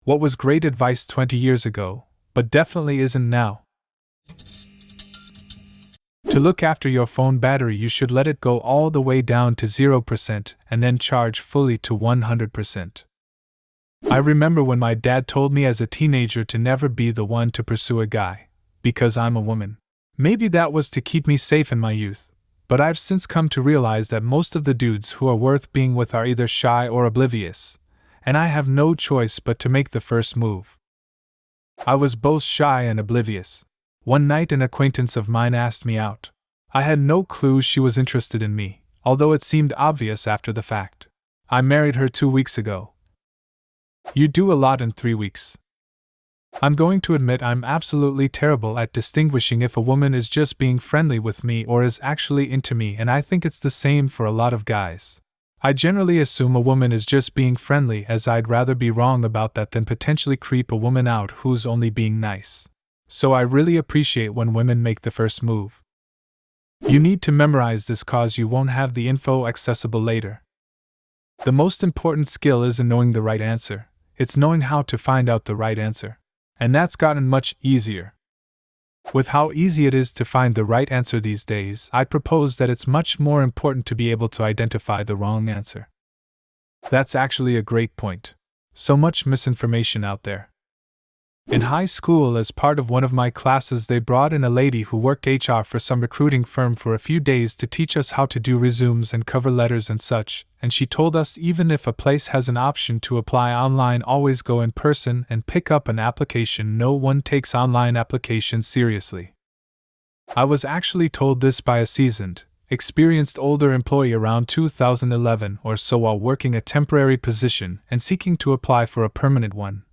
What was great advice 20 years ago, but definitely isn't now. To look after your phone battery, you should let it go all the way down to 0% and then charge fully to 100%. I remember when my dad told me as a teenager to never be the one to pursue a guy, because I'm a woman. Maybe that was to keep me safe in my youth, but I've since come to realize that most of the dudes who are worth being with are either shy or oblivious, and I have no choice but to make the first move. I was both shy and oblivious. One night an acquaintance of mine asked me out. I had no clue she was interested in me, although it seemed obvious after the fact. I married her 2 weeks ago. You do a lot in 3 weeks. I'm going to admit I'm absolutely terrible at distinguishing if a woman is just being friendly with me or is actually into me, and I think it's the same for a lot of guys. I generally assume a woman is just being friendly, as I'd rather be wrong about that than potentially creep a woman out who's only being nice. So I really appreciate when women make the first move. You need to memorize this cause you won't have the info accessible later. The most important skill isn't knowing the right answer, it's knowing how to find out the right answer. And that's gotten much easier. With how easy it is to find the right answer these days, I propose that it's much more important to be able to identify the wrong answer. That's actually a great point. So much misinformation out there. In high school, as part of one of my classes, they brought in a lady who worked HR for some recruiting firm for a few days to teach us how to do resumes and cover letters and such, and she told us even if a place has an option to apply online, always go in person and pick up an application. No one takes online applications seriously. I was actually told this by a seasoned, experienced older employee around 2011 or so while working a temporary position and seeking to apply for a permanent one,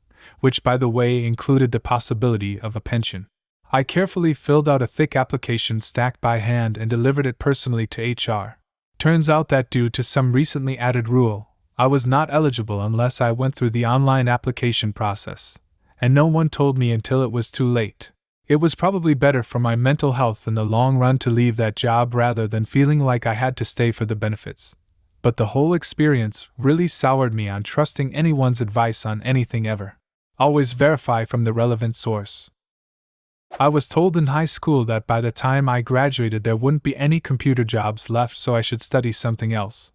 which by the way included the possibility of a pension. I carefully filled out a thick application stacked by hand and delivered it personally to HR. Turns out that due to some recently added rule, I was not eligible unless I went through the online application process, and no one told me until it was too late. It was probably better for my mental health in the long run to leave that job rather than feeling like I had to stay for the benefits. But the whole experience really soured me on trusting anyone's advice on anything ever. Always verify from the relevant source. I was told in high school that by the time I graduated there wouldn't be any computer jobs left, so I should study something else.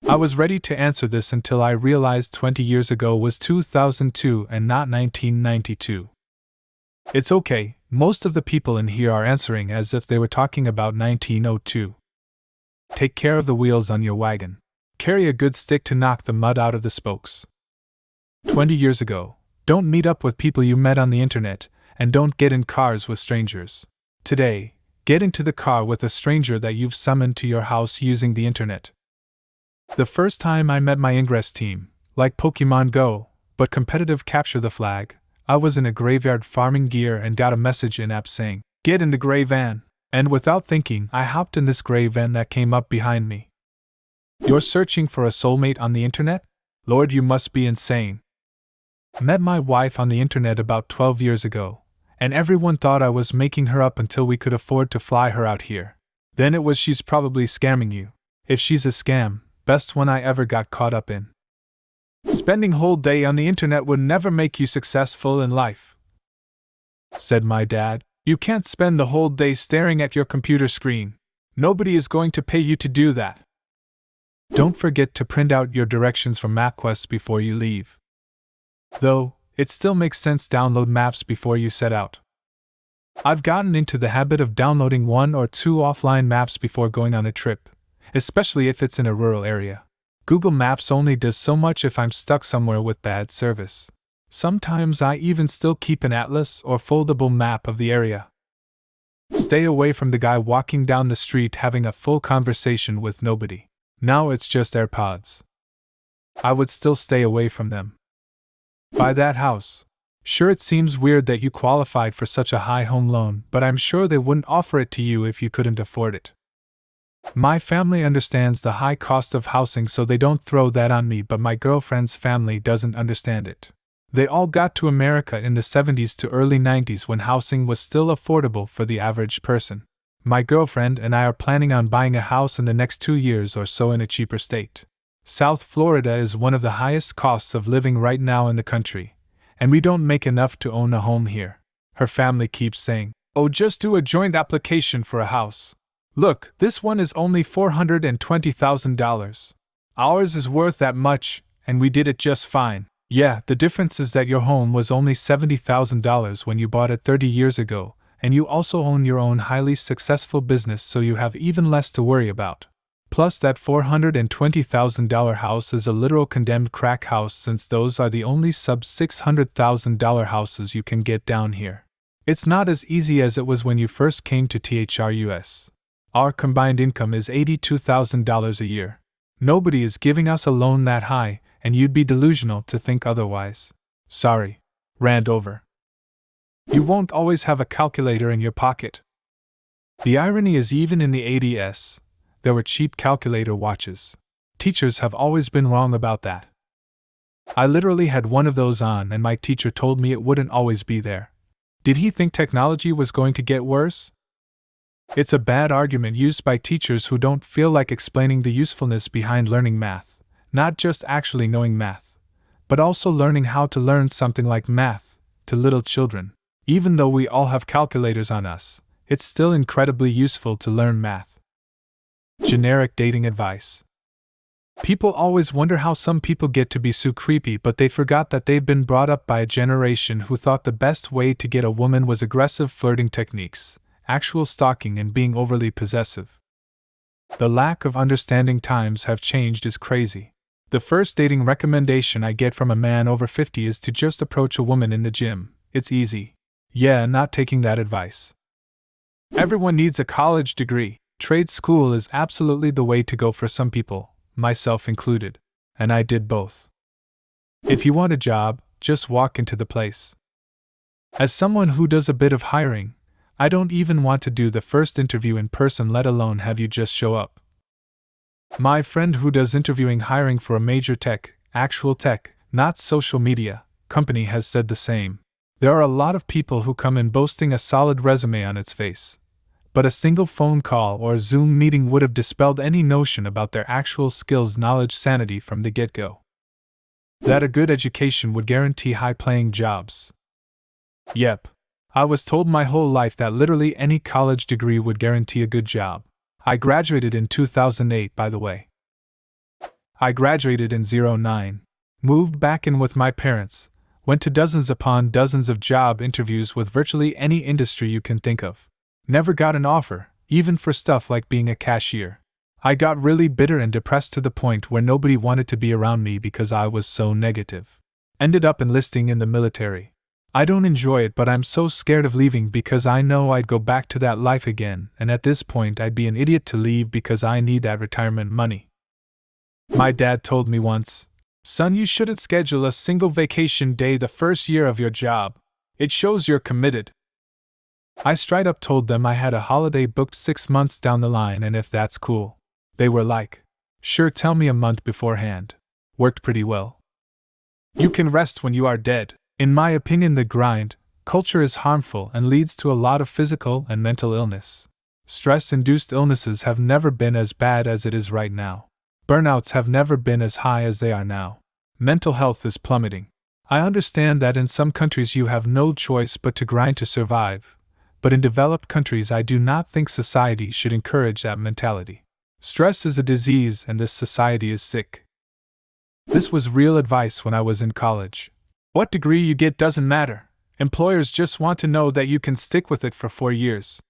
I was ready to answer this until I realized 20 years ago was 2002 and not 1992. It's okay, most of the people in here are answering as if they were talking about 1902. Take care of the wheels on your wagon. Carry a good stick to knock the mud out of the spokes. 20 years ago. Don't meet up with people you met on the internet, and don't get in cars with strangers. Today, get into the car with a stranger that you've summoned to your house using the internet. The first time I met my Ingress team, like Pokemon Go, but competitive capture the flag, I was in a graveyard farming gear and got a message in-app saying, "Get in the gray van," and without thinking, I hopped in this gray van that came up behind me. You're searching for a soulmate on the internet? Lord, you must be insane. Met my wife on the internet about 12 years ago, and everyone thought I was making her up until we could afford to fly her out here. Then it was she's probably scamming you. If she's a scam, best one I ever got caught up in. Spending whole day on the internet would never make you successful in life, said my dad. You can't spend the whole day staring at your computer screen. Nobody is going to pay you to do that. Don't forget to print out your directions from MapQuest before you leave. Though, it still makes sense to download maps before you set out. I've gotten into the habit of downloading 1 or 2 offline maps before going on a trip, especially if it's in a rural area. Google Maps only does so much if I'm stuck somewhere with bad service. Sometimes I even still keep an atlas or foldable map of the area. Stay away from the guy walking down the street having a full conversation with nobody. Now it's just AirPods. I would still stay away from them. Buy that house. Sure, it seems weird that you qualified for such a high home loan, but I'm sure they wouldn't offer it to you if you couldn't afford it. My family understands the high cost of housing, so they don't throw that on me, but my girlfriend's family doesn't understand it. They all got to America in the 70s to early 90s when housing was still affordable for the average person. My girlfriend and I are planning on buying a house in the next 2 years or so in a cheaper state. South Florida is one of the highest costs of living right now in the country, and we don't make enough to own a home here. Her family keeps saying, "Oh, just do a joint application for a house. Look, this one is only $420,000. Ours is worth that much, and we did it just fine." Yeah, the difference is that your home was only $70,000 when you bought it 30 years ago, and you also own your own highly successful business, so you have even less to worry about. Plus, that $420,000 house is a literal condemned crack house, since those are the only sub-$600,000 houses you can get down here. It's not as easy as it was when you first came to THRUS. Our combined income is $82,000 a year. Nobody is giving us a loan that high, and you'd be delusional to think otherwise. Sorry. Rant over. You won't always have a calculator in your pocket. The irony is, even in the 80s, there were cheap calculator watches. Teachers have always been wrong about that. I literally had one of those on, and my teacher told me it wouldn't always be there. Did he think technology was going to get worse? It's a bad argument used by teachers who don't feel like explaining the usefulness behind learning math, not just actually knowing math, but also learning how to learn something like math to little children. Even though we all have calculators on us, it's still incredibly useful to learn math. Generic dating advice. People always wonder how some people get to be so creepy, but they forgot that they've been brought up by a generation who thought the best way to get a woman was aggressive flirting techniques, actual stalking, and being overly possessive. The lack of understanding times have changed is crazy. The first dating recommendation I get from a man over 50 is to just approach a woman in the gym. It's easy. Yeah, not taking that advice. Everyone needs a college degree. Trade school is absolutely the way to go for some people, myself included, and I did both. If you want a job, just walk into the place. As someone who does a bit of hiring, I don't even want to do the first interview in person, let alone have you just show up. My friend who does interviewing hiring for a major actual tech, not social media, company has said the same. There are a lot of people who come in boasting a solid resume on its face, but a single phone call or Zoom meeting would have dispelled any notion about their actual skills, knowledge, sanity from the get-go. That a good education would guarantee high-paying jobs. Yep. I was told my whole life that literally any college degree would guarantee a good job. I graduated in 2008, by the way. I graduated in 2009. Moved back in with my parents. Went to dozens upon dozens of job interviews with virtually any industry you can think of. Never got an offer, even for stuff like being a cashier. I got really bitter and depressed to the point where nobody wanted to be around me because I was so negative. Ended up enlisting in the military. I don't enjoy it, but I'm so scared of leaving because I know I'd go back to that life again, and at this point I'd be an idiot to leave because I need that retirement money. My dad told me once, "Son, you shouldn't schedule a single vacation day the first year of your job. It shows you're committed." I straight up told them I had a holiday booked 6 months down the line, and if that's cool. They were like, "Sure, tell me a month beforehand." Worked pretty well. You can rest when you are dead. In my opinion, the grind culture is harmful and leads to a lot of physical and mental illness. Stress-induced illnesses have never been as bad as it is right now. Burnouts have never been as high as they are now. Mental health is plummeting. I understand that in some countries you have no choice but to grind to survive, but in developed countries I do not think society should encourage that mentality. Stress is a disease and this society is sick. This was real advice when I was in college. What degree you get doesn't matter. Employers just want to know that you can stick with it for 4 years.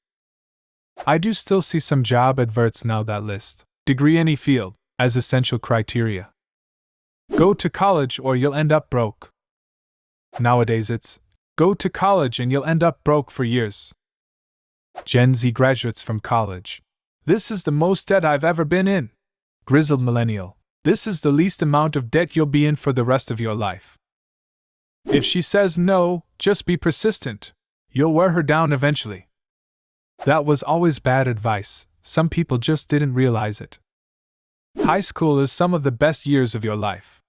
I do still see some job adverts now that list degree any field as essential criteria. Go to college or you'll end up broke. Nowadays it's, go to college and you'll end up broke for years. Gen Z graduates from college. This is the most debt I've ever been in. Grizzled millennial. This is the least amount of debt you'll be in for the rest of your life. If she says no, just be persistent. You'll wear her down eventually. That was always bad advice. Some people just didn't realize it. High school is some of the best years of your life.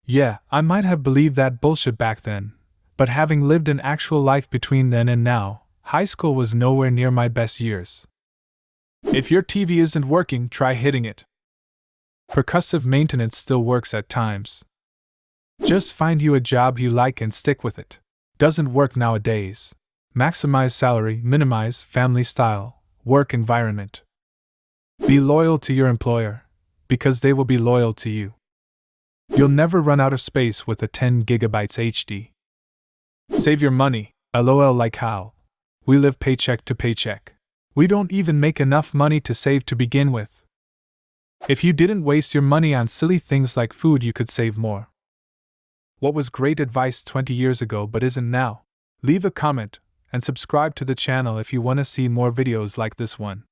Yeah, I might have believed that bullshit back then, but having lived an actual life between then and now, high school was nowhere near my best years. If your TV isn't working, try hitting it. Percussive maintenance still works at times. Just find you a job you like and stick with it. Doesn't work nowadays. Maximize salary, minimize family style, work environment. Be loyal to your employer, because they will be loyal to you. You'll never run out of space with a 10 gigabytes HD. Save your money, LOL. Like how? We live paycheck to paycheck. We don't even make enough money to save to begin with. If you didn't waste your money on silly things like food, you could save more. What was great advice 20 years ago but isn't now? Leave a comment and subscribe to the channel if you want to see more videos like this one.